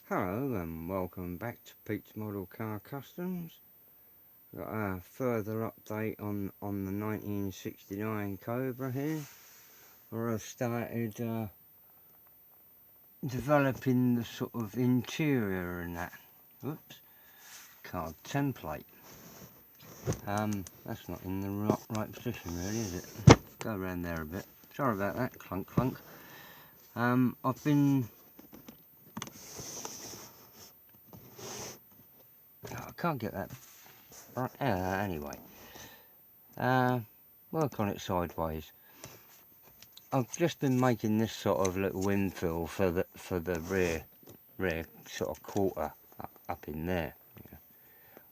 Hello and welcome back to Pete's Model Car Customs. Got a further update on the 1969 Cobra here, where I've started developing the sort of interior and that. Whoops, card template. That's not in the right position really, is it? Go around there a bit. Sorry about that, clunk clunk. I've been... I can't get that right. Anyway. Work on it sideways. I've just been making this sort of little infill for the rear sort of quarter up in there,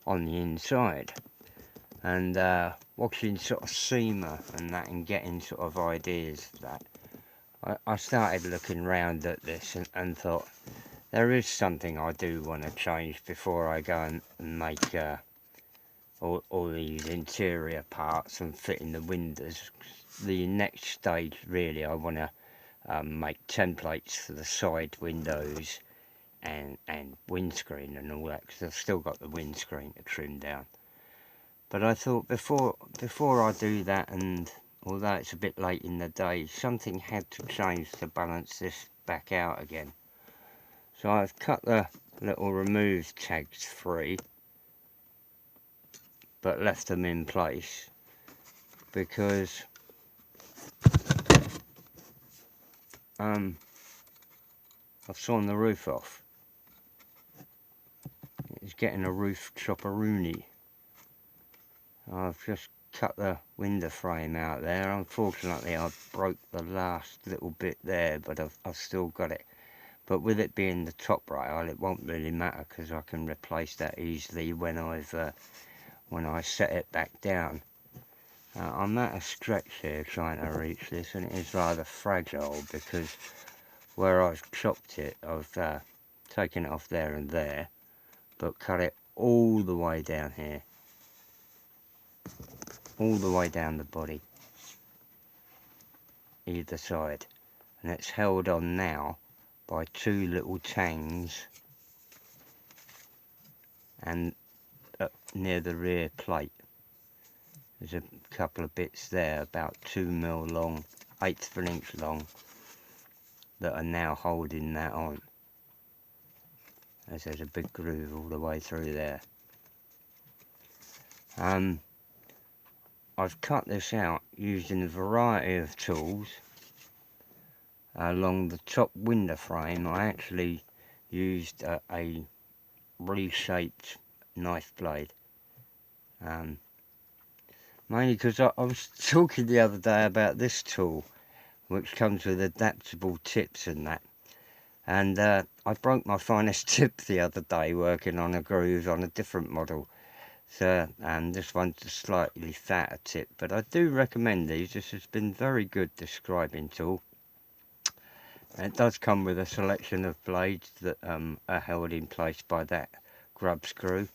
on the inside, and watching sort of SEMA and that, and getting sort of ideas of that. I started looking round at this and thought there is something I do want to change before I go and make all these interior parts and fitting the windows. The next stage really, I want to make templates for the side windows and windscreen and all that, because I've still got the windscreen to trim down. But I thought before I do that, and although it's a bit late in the day, something had to change to balance this back out again. So I've cut the little remove tags free, but left them in place because I've sawn the roof off. It's getting a roof chopperoonie. I've just cut the window frame out there. Unfortunately, I broke the last little bit there, but I've still got it. But with it being the top rail, it won't really matter because I can replace that easily when I set it back down. I'm at a stretch here trying to reach this, and it is rather fragile because where I've chopped it, I've taken it off there and there, but cut it all the way down here, all the way down the body, either side, and it's held on now by two little tangs and near the rear plate. There's a couple of bits there about 2mm long, 1/8 of an inch long, that are now holding that on, as there's a big groove all the way through there. I've cut this out using a variety of tools. Along the top window frame, I actually used a reshaped knife blade. Mainly because I was talking the other day about this tool, which comes with adaptable tips and that. And I broke my finest tip the other day working on a groove on a different model. So this one's a slightly fatter tip, but I do recommend these. This has been very good, this scribing tool. It does come with a selection of blades that are held in place by that grub screw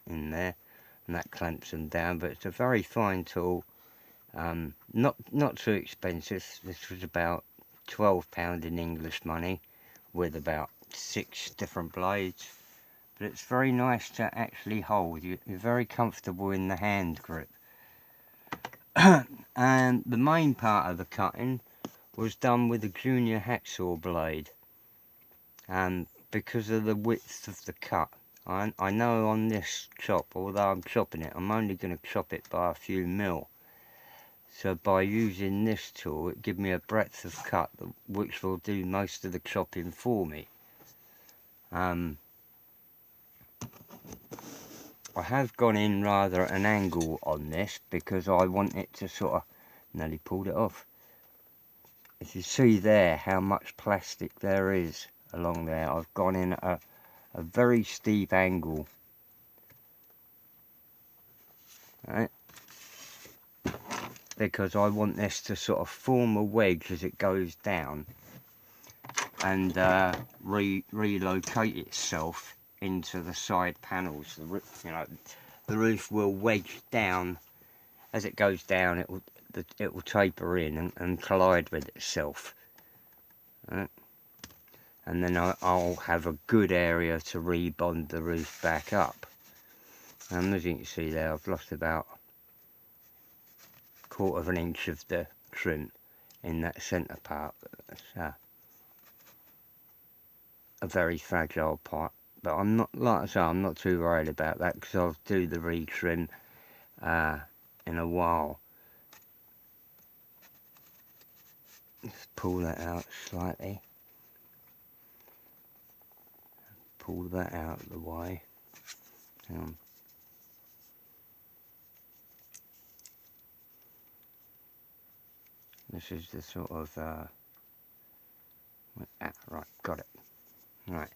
in there, and that clamps them down. But it's a very fine tool, not too expensive. This was about £12 in English money, with about 6 different blades. But it's very nice to actually hold. You're very comfortable in the hand grip. And the main part of the cutting was done with a junior hacksaw blade, and because of the width of the cut, I know on this chop, although I'm chopping it, I'm only going to chop it by a few mil. So by using this tool, it gives me a breadth of cut which will do most of the chopping for me. I have gone in rather at an angle on this because I want it to sort of, nearly pulled it off. If you see there how much plastic there is along there, I've gone in at a very steep angle. Right? Because I want this to sort of form a wedge as it goes down and relocate itself into the side panels. The roof will wedge down as it goes down. It will taper in and collide with itself. Right? and then I'll have a good area to rebond the roof back up. And as you can see there, I've lost about 1/4 inch of the trim in that centre part. That's a very fragile part, but I'm not, like I say, I'm not too worried about that, because I'll do the retrim in a while. Let's pull that out slightly. Pull that out of the way. This is the sort of right, got it. Right,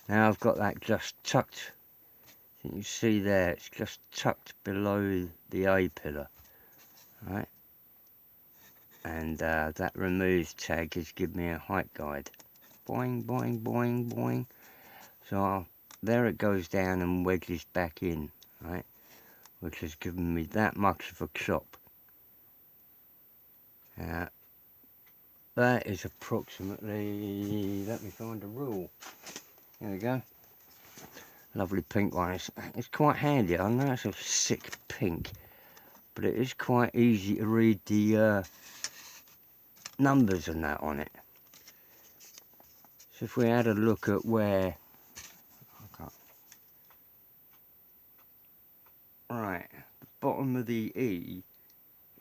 now I've got that just tucked. You can see there, it's just tucked below the A-pillar, right? And that remove tag has given me a height guide. Boing, boing, boing, boing. So there it goes down and wedges back in, right? Which has given me that much of a chop. That is approximately, let me find a rule. There we go. Lovely pink one. It's quite handy. I know it's a sick pink, but it is quite easy to read the numbers and that on it. So if we had a look at where, right, the bottom of the E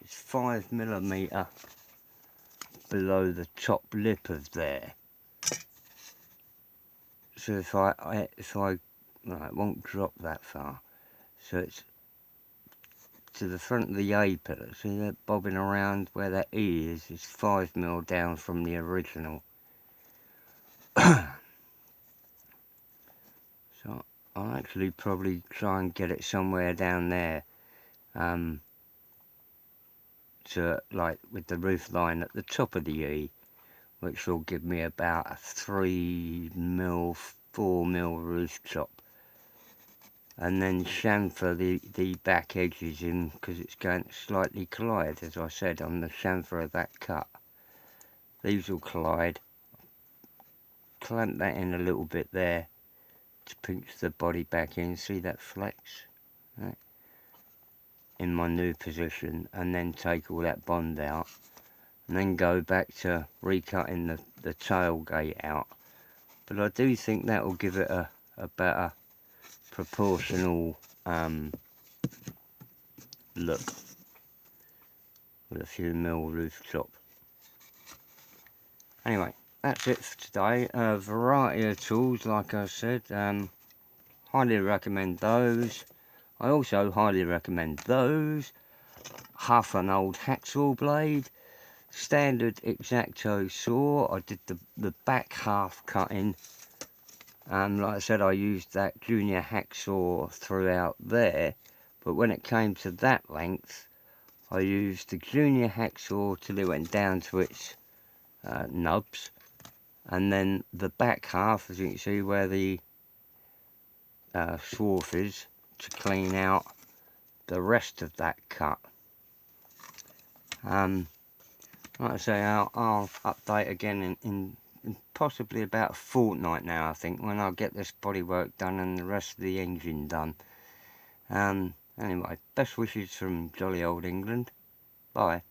is 5mm below the top lip of there. So if I no, it won't drop that far. So it's to the front of the A pillar. See that bobbing around where that E is 5mm down from the original. So I'll actually probably try and get it somewhere down there. To, like, with the roof line at the top of the E, which will give me about a 3mm, 4mm roof chop. And then chamfer the back edges in, because it's going to slightly collide, as I said, on the chamfer of that cut. These will collide. Clamp that in a little bit there to pinch the body back in. See that flex? Right. In my new position, and then take all that bond out, and then go back to recutting the tailgate out. But I do think that will give it a better proportional look with a few mil roof chop. Anyway, that's it for today. A variety of tools, like I said. Highly recommend those. I also highly recommend those. Half an old hacksaw blade. Standard X-Acto saw. I did the back half cutting. Like I said, I used that junior hacksaw throughout there. But when it came to that length, I used the junior hacksaw till it went down to its nubs. And then the back half, as you can see where the swarf is, to clean out the rest of that cut. Like I say, I'll update again in possibly about a fortnight now, I think, when I'll get this bodywork done and the rest of the engine done. Anyway, best wishes from jolly old England. Bye.